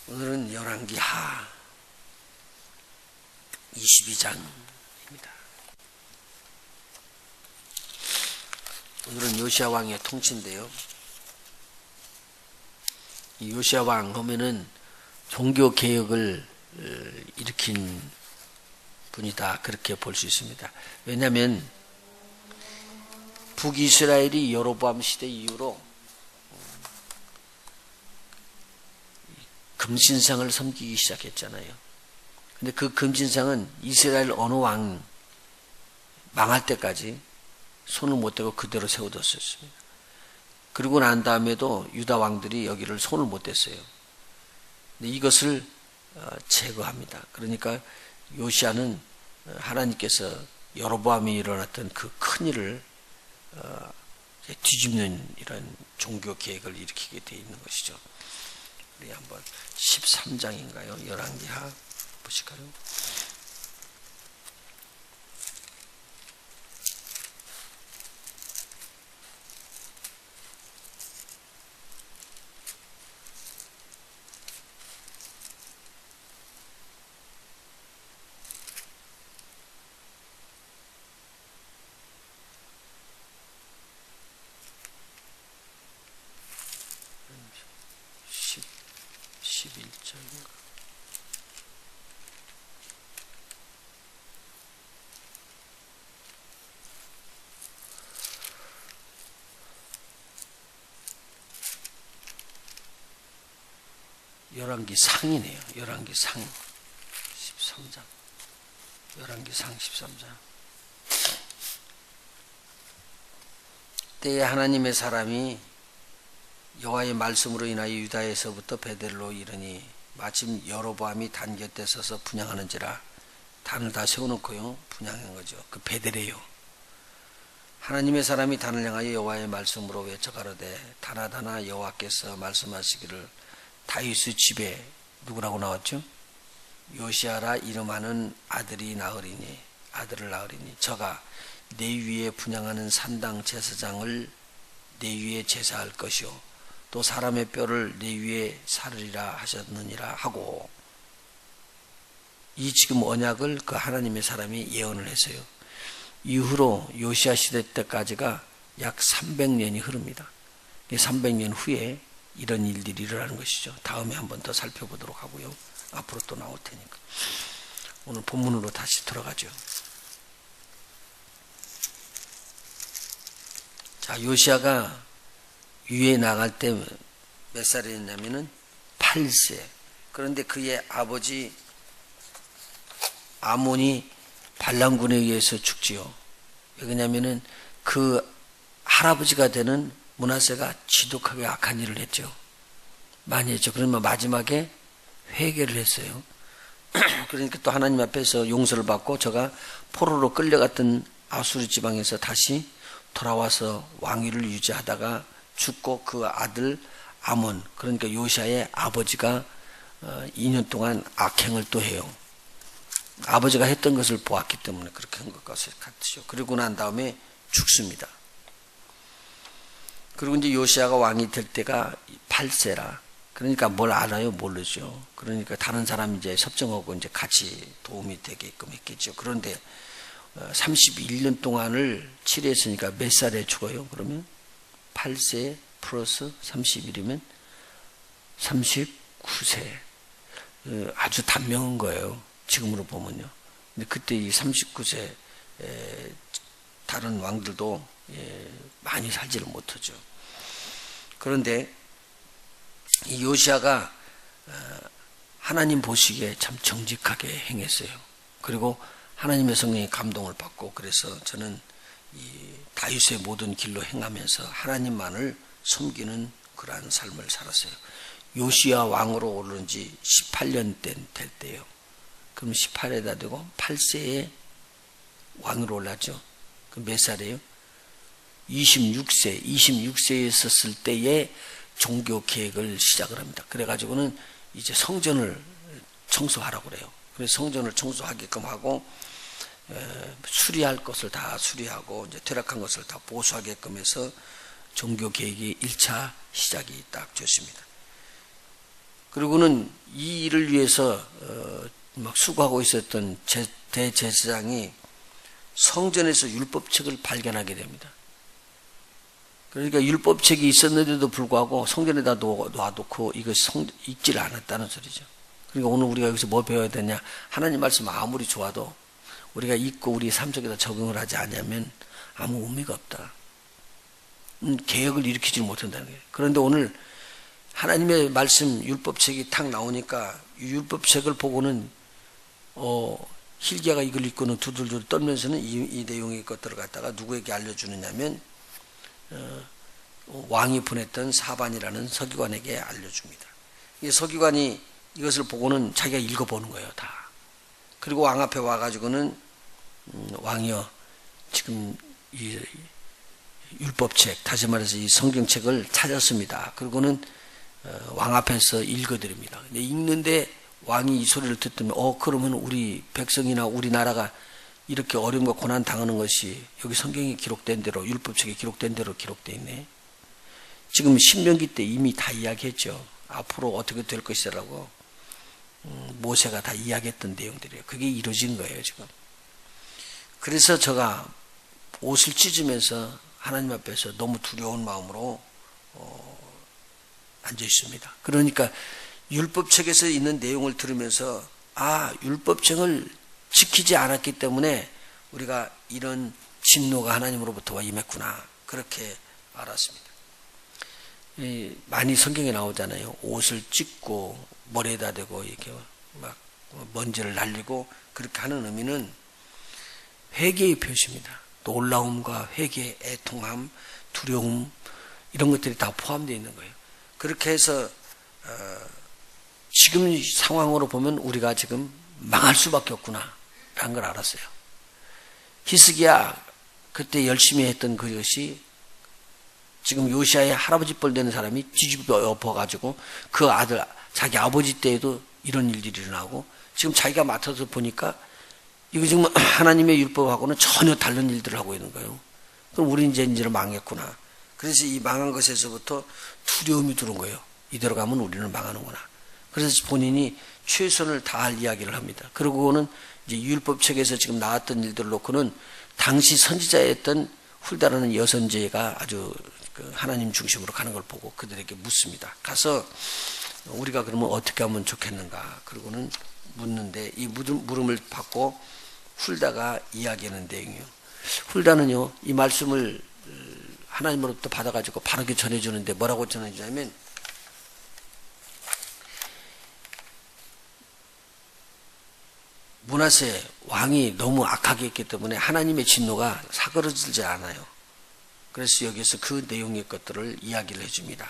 오늘은 열왕기하 22장입니다. 오늘은 요시야 왕의 통치인데요. 이 요시야 왕 하면은 종교 개혁을 일으킨 분이다, 그렇게 볼 수 있습니다. 왜냐하면 북이스라엘이 여로보암 시대 이후로 금신상을 섬기기 시작했잖아요. 근데 그 금신상은 이스라엘 어느 왕 망할 때까지 손을 못 대고 그대로 세워뒀었습니다. 그러고 난 다음에도 유다 왕들이 여기를 손을 못 댔어요. 근데 이것을 제거합니다. 그러니까 요시야는 하나님께서 여로보암이 일어났던 그 큰 일을 뒤집는 이런 종교 계획을 일으키게 되어 있는 것이죠. 우리 한번 13장인가요? 열왕기하 보실까요? 열왕기 상이네요. 열왕기 상 13장. 열왕기 상 13장. 때에 하나님의 사람이 여호와의 말씀으로 인하여 유다에서부터 베델로 이르니 마침 여로보암이 단 곁에 서서 분향하는지라. 단을 다 세워놓고요, 분향한 거죠. 그 베델이에요. 하나님의 사람이 단을 향하여 여호와의 말씀으로 외쳐 가로되 다나다나 여호와께서 말씀하시기를 다윗의 집에 누구라고 나왔죠? 요시야라 이름하는 아들을 낳으리니 저가 내 위에 분향하는 산당 제사장을 내 위에 제사할 것이요 또 사람의 뼈를 내 위에 사르리라 하셨느니라 하고, 이 지금 언약을 그 하나님의 사람이 예언을 했어요. 이후로 요시야 시대 때까지가 약 300년이 흐릅니다. 300년 후에 이런 일들이 일어나는 것이죠. 다음에 한 번 더 살펴보도록 하고요. 앞으로 또 나올 테니까. 오늘 본문으로 다시 들어가죠. 자, 요시야가 위에 나갈 때 몇 살이었냐면은 8세. 그런데 그의 아버지 아몬이 반란군에 의해서 죽지요. 왜냐면은 그 할아버지가 되는 므낫세가 지독하게 악한 일을 했죠. 많이 했죠. 그러면 마지막에 회개를 했어요. 그러니까 또 하나님 앞에서 용서를 받고 저가 포로로 끌려갔던 아수르 지방에서 다시 돌아와서 왕위를 유지하다가 죽고 그 아들 아몬, 그러니까 요시야의 아버지가 2년 동안 악행을 또 해요. 아버지가 했던 것을 보았기 때문에 그렇게 한 것 같으죠. 그리고 난 다음에 죽습니다. 그리고 이제 요시야가 왕이 될 때가 8세라. 그러니까 뭘 알아요? 모르죠. 그러니까 다른 사람이 이제 섭정하고 이제 같이 도움이 되게끔 했겠죠. 그런데 31년 동안을 치료했으니까 몇 살에 죽어요? 그러면 8세 플러스 31이면 39세. 아주 단명한 거예요. 지금으로 보면요. 근데 그때 이 39세 다른 왕들도 많이 살지를 못하죠. 그런데 이 요시야가 하나님 보시기에 참 정직하게 행했어요. 그리고 하나님의 성령의 감동을 받고, 그래서 저는 이 다윗의 모든 길로 행하면서 하나님만을 섬기는 그러한 삶을 살았어요. 요시야 왕으로 오른 지 18년 될 때예요. 그럼 18에다 대고 8세에 왕으로 올랐죠. 그럼 몇 살이에요? 26세에 있었을 때에 종교 계획을 시작을 합니다. 그래가지고는 이제 성전을 청소하라고 그래요. 그래서 성전을 청소하게끔 하고, 수리할 것을 다 수리하고, 이제 퇴락한 것을 다 보수하게끔 해서 종교 계획이 1차 시작이 딱 됐습니다. 그리고는 이 일을 위해서 막 수고하고 있었던 대제사장이 성전에서 율법책을 발견하게 됩니다. 그러니까 율법책이 있었는데도 불구하고 성전에다 놔놓고 이거 읽지를 않았다는 소리죠. 그러니까 오늘 우리가 여기서 뭐 배워야 되냐? 하나님 말씀 아무리 좋아도 우리가 읽고 우리 삶 속에다 적용을 하지 않으면 아무 의미가 없다. 개혁을 일으키지 못한다는 거예요. 그런데 오늘 하나님의 말씀 율법책이 탁 나오니까 이 율법책을 보고는 hilki야가 이걸 읽고는 두들두들 떨면서는 이 내용의 것들을 갖다가 누구에게 알려주느냐면 왕이 보냈던 사반이라는 서기관에게 알려줍니다. 이 서기관이 이것을 보고는 자기가 읽어보는 거예요, 다. 그리고 왕 앞에 와가지고는 왕이여, 지금 이 율법책, 다시 말해서 이 성경책을 찾았습니다. 그리고는 왕 앞에서 읽어드립니다. 근데 읽는데 왕이 이 소리를 듣더니 그러면 우리 백성이나 우리나라가 이렇게 어려움과 고난 당하는 것이 여기 성경에 기록된 대로, 율법책에 기록된 대로 기록되어 있네. 지금 신명기 때 이미 다 이야기했죠. 앞으로 어떻게 될 것이라고 모세가 다 이야기했던 내용들이에요. 그게 이루어진 거예요, 지금. 그래서 제가 옷을 찢으면서 하나님 앞에서 너무 두려운 마음으로 앉아 있습니다. 그러니까 율법책에서 있는 내용을 들으면서 율법책을 지키지 않았기 때문에 우리가 이런 진노가 하나님으로부터 임했구나, 그렇게 알았습니다. 많이 성경에 나오잖아요. 옷을 찢고 머리에다 대고 이렇게 막 먼지를 날리고 그렇게 하는 의미는 회개의 표시입니다. 놀라움과 회개, 애통함, 두려움, 이런 것들이 다 포함되어 있는 거예요. 그렇게 해서 지금 상황으로 보면 우리가 지금 망할 수밖에 없구나 라는 걸 알았어요. 히스기야 그때 열심히 했던 그것이 지금 요시야의 할아버지 뻘 되는 사람이 뒤집어 엎어가지고 그 아들, 자기 아버지 때에도 이런 일들이 일어나고 지금 자기가 맡아서 보니까 이거 지금 하나님의 율법하고는 전혀 다른 일들을 하고 있는 거예요. 그럼 우리 이제는 망했구나. 그래서 이 망한 것에서부터 두려움이 들어온 거예요. 이대로 가면 우리는 망하는구나. 그래서 본인이 최선을 다할 이야기를 합니다. 그러고는 이제 율법책에서 지금 나왔던 일들을 놓고는 당시 선지자였던 훌다라는 여선제가 아주 하나님 중심으로 가는 걸 보고 그들에게 묻습니다. 가서 우리가 그러면 어떻게 하면 좋겠는가? 그러고는 묻는데 이 물음을 받고 훌다가 이야기하는 내용이요. 훌다는요, 이 말씀을 하나님으로부터 받아가지고 바르게 전해주는데 뭐라고 전해주냐면 므낫세 왕이 너무 악하게 했기 때문에 하나님의 진노가 사그러지지 않아요. 그래서 여기서 그 내용의 것들을 이야기를 해줍니다.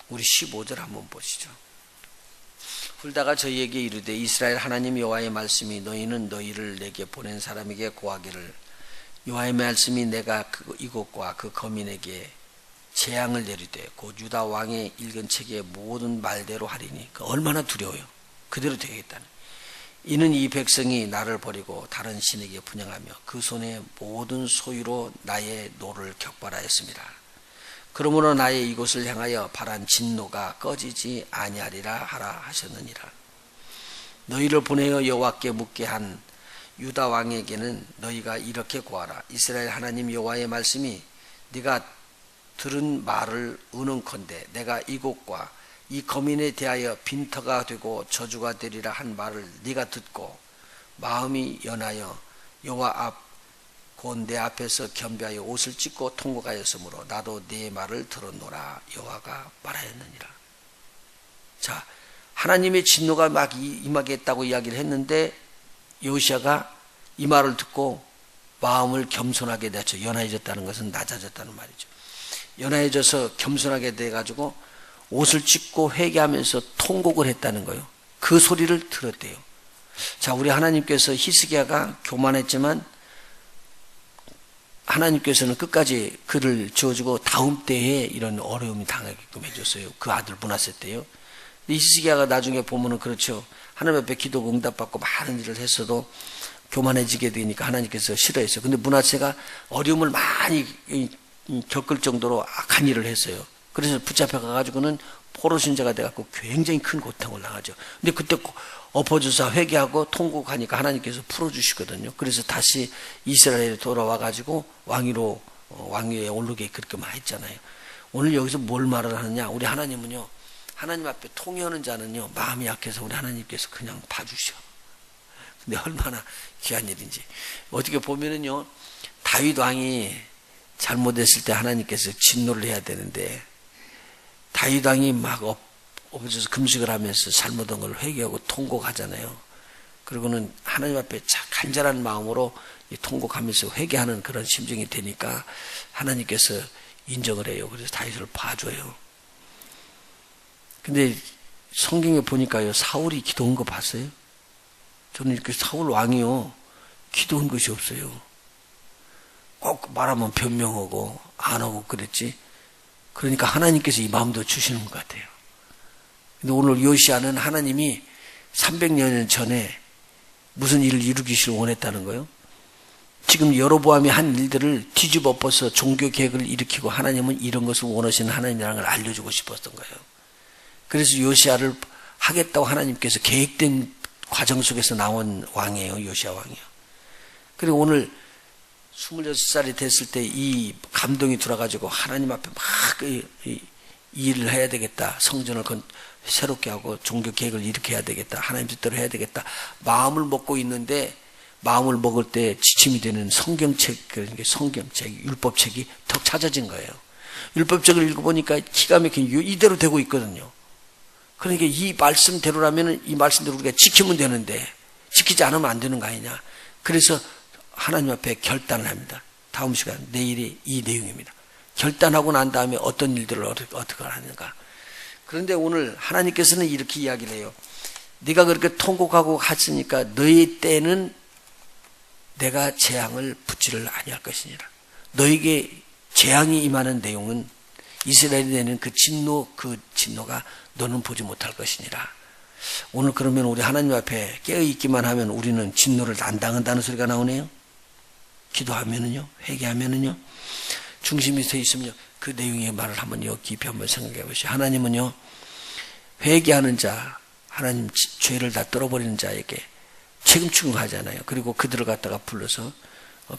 우리 15절 한번 보시죠. 훌다가 저희에게 이르되 이스라엘 하나님 여호와의 말씀이 너희는 너희를 내게 보낸 사람에게 고하기를 여호와의 말씀이 내가 이곳과 그 거민에게 재앙을 내리되 곧 유다 왕의 읽은 책의 모든 말대로 하리니 얼마나 두려워요. 그대로 되겠다는. 이는 이 백성이 나를 버리고 다른 신에게 분향하며 그 손의 모든 소유로 나의 노를 격발하였습니다. 그러므로 나의 이곳을 향하여 발한 진노가 꺼지지 아니하리라 하라 하셨느니라. 너희를 보내어 여호와께 묻게 한 유다 왕에게는 너희가 이렇게 고하라. 이스라엘 하나님 여호와의 말씀이 네가 들은 말을 의논컨대 내가 이곳과 이 거민에 대하여 빈터가 되고 저주가 되리라 한 말을 네가 듣고 마음이 연하여 여호와 앞 곧 내 앞에서 겸비하여 옷을 찢고 통곡하였으므로 나도 네 말을 들었노라 여호와가 말하였느니라. 자, 하나님의 진노가 막 임하겠다고 이야기를 했는데 요시야가 이 말을 듣고 마음을 겸손하게 되었죠. 연하해졌다는 것은 낮아졌다는 말이죠. 연하해져서 겸손하게 돼가지고 옷을 찢고 회개하면서 통곡을 했다는 거예요. 그 소리를 들었대요. 자, 우리 하나님께서 히스기야가 교만했지만 하나님께서는 끝까지 그를 지어주고 다음 때에 이런 어려움이 당하게끔 해줬어요. 그 아들 므낫세 때요. 히스기야가 나중에 보면은 그렇죠. 하나님 앞에 기도가 응답받고 많은 일을 했어도 교만해지게 되니까 하나님께서 싫어했어요. 근데 므낫세가 어려움을 많이 겪을 정도로 악한 일을 했어요. 그래서 붙잡혀 가가지고는 포로신자가 돼갖고 굉장히 큰 고통을 당하죠. 근데 그때 엎어져서 회개하고 통곡하니까 하나님께서 풀어주시거든요. 그래서 다시 이스라엘에 돌아와가지고 왕위에 오르게 그렇게만 했잖아요. 오늘 여기서 뭘 말을 하느냐? 우리 하나님은요, 하나님 앞에 통회하는 자는요, 마음이 약해서 우리 하나님께서 그냥 봐주셔. 근데 얼마나 귀한 일인지. 어떻게 보면은요, 다윗 왕이 잘못했을 때 하나님께서 진노를 해야 되는데, 다윗 왕이 막 엎어져서 금식을 하면서 잘못한 걸 회개하고 통곡하잖아요. 그리고는 하나님 앞에 간절한 마음으로 통곡하면서 회개하는 그런 심정이 되니까 하나님께서 인정을 해요. 그래서 다윗을 봐줘요. 근데 성경에 보니까요, 사울이 기도한 거 봤어요? 저는 이렇게 사울 왕이요, 기도한 것이 없어요. 꼭 말하면 변명하고 안 하고 그랬지. 그러니까 하나님께서 이 마음도 주시는 것 같아요. 근데 오늘 요시아는 하나님이 300년 전에 무슨 일을 이루기를 원했다는 거예요. 지금 여로보암이 한 일들을 뒤집어 엎어서 종교 개혁을 일으키고 하나님은 이런 것을 원하시는 하나님이라는 걸 알려주고 싶었던 거예요. 그래서 요시아를 하겠다고 하나님께서 계획된 과정 속에서 나온 왕이에요. 요시아 왕이요. 그리고 오늘 26살이 됐을 때 이 감동이 들어가지고 하나님 앞에 막 이 일을 해야 되겠다. 성전을 새롭게 하고 종교 계획을 일으켜야 되겠다. 하나님 뜻대로 해야 되겠다. 마음을 먹고 있는데 마음을 먹을 때 지침이 되는 성경책, 성경책, 율법책이 더 찾아진 거예요. 율법책을 읽어보니까 기가 막힌 이대로 되고 있거든요. 그러니까 이 말씀대로라면 이 말씀대로 우리가 지키면 되는데 지키지 않으면 안 되는 거 아니냐. 그래서 하나님 앞에 결단을 합니다. 다음 시간 내일이 이 내용입니다. 결단하고 난 다음에 어떤 일들을 어떻게 하는가. 그런데 오늘 하나님께서는 이렇게 이야기를 해요. 네가 그렇게 통곡하고 갔으니까 너희 때는 내가 재앙을 붙지를 아니할 것이니라. 너에게 재앙이 임하는 내용은 이스라엘이 내는 그 진노가 너는 보지 못할 것이니라. 오늘 그러면 우리 하나님 앞에 깨어있기만 하면 우리는 진노를 안 당한다는 소리가 나오네요. 기도하면은요, 회개하면은요, 중심이 서 있으면요, 그 내용의 말을 한번 깊이 한번 생각해 보시죠. 하나님은요, 회개하는 자, 하나님 죄를 다 떨어버리는 자에게 책임 추궁하잖아요. 그리고 그들을 갖다가 불러서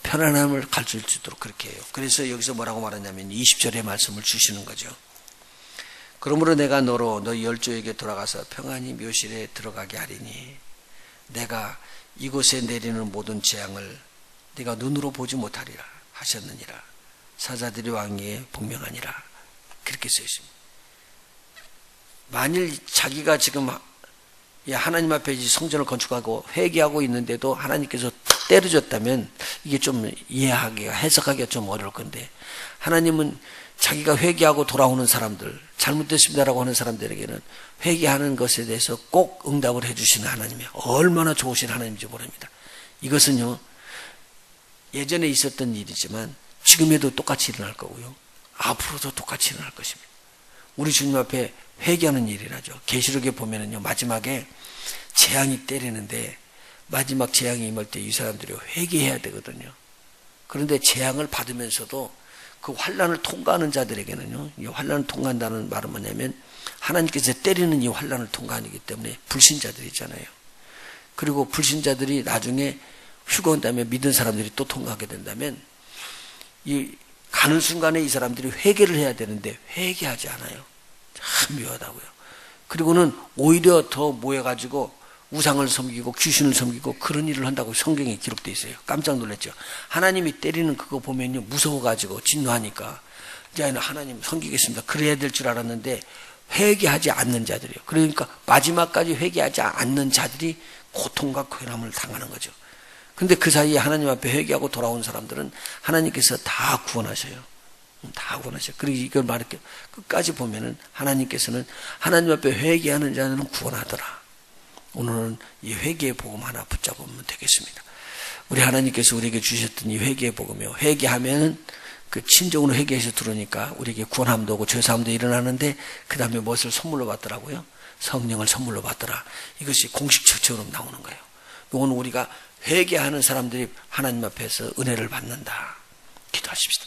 편안함을 가질 수 있도록 그렇게 해요. 그래서 여기서 뭐라고 말하냐면 20절의 말씀을 주시는 거죠. 그러므로 내가 너로 너희 열조에게 돌아가서 평안히 묘실에 들어가게 하리니 내가 이곳에 내리는 모든 재앙을 네가 눈으로 보지 못하리라 하셨느니라. 사자들이 왕위에 복명하니라. 그렇게 써 있습니다. 만일 자기가 지금 하나님 앞에 성전을 건축하고 회개하고 있는데도 하나님께서 때려줬다면 이게 좀 이해하기가, 해석하기가 좀 어려울 건데, 하나님은 자기가 회개하고 돌아오는 사람들, 잘못됐습니다라고 하는 사람들에게는 회개하는 것에 대해서 꼭 응답을 해주시는 하나님이에요. 얼마나 좋으신 하나님인지 모릅니다. 이것은요, 예전에 있었던 일이지만 지금에도 똑같이 일어날 거고요, 앞으로도 똑같이 일어날 것입니다. 우리 주님 앞에 회개하는 일이라죠. 계시록에 보면은요, 마지막에 재앙이 때리는데 마지막 재앙이 임할 때 이 사람들이 회개해야 되거든요. 그런데 재앙을 받으면서도 그 환난을 통과하는 자들에게는요, 이 환난을 통과한다는 말은 뭐냐면 하나님께서 때리는 이 환난을 통과하기 때문에 불신자들이잖아요. 그리고 불신자들이 나중에 휴거한 다음에 믿은 사람들이 또 통과하게 된다면 이 가는 순간에 이 사람들이 회개를 해야 되는데 회개하지 않아요. 참 묘하다고요. 그리고는 오히려 더 모여가지고 우상을 섬기고 귀신을 섬기고 그런 일을 한다고 성경에 기록되어 있어요. 깜짝 놀랐죠. 하나님이 때리는 그거 보면요, 무서워가지고 진노하니까 이제 하나님 섬기겠습니다. 그래야 될 줄 알았는데 회개하지 않는 자들이에요. 그러니까 마지막까지 회개하지 않는 자들이 고통과 괴람을 당하는 거죠. 근데 그 사이에 하나님 앞에 회개하고 돌아온 사람들은 하나님께서 다 구원하셔요. 다 구원하셔요. 그리고 이걸 말할게요. 끝까지 보면은 하나님께서는 하나님 앞에 회개하는 자들은 구원하더라. 오늘은 이 회개의 복음 하나 붙잡으면 되겠습니다. 우리 하나님께서 우리에게 주셨던 이 회개의 복음이요, 회개하면은 그 친정으로 회개해서 들어오니까 우리에게 구원함도 오고 죄사함도 일어나는데 그 다음에 무엇을 선물로 받더라고요? 성령을 선물로 받더라. 이것이 공식처럼 나오는 거예요. 오늘 우리가 회개하는 사람들이 하나님 앞에서 은혜를 받는다. 기도하십시다.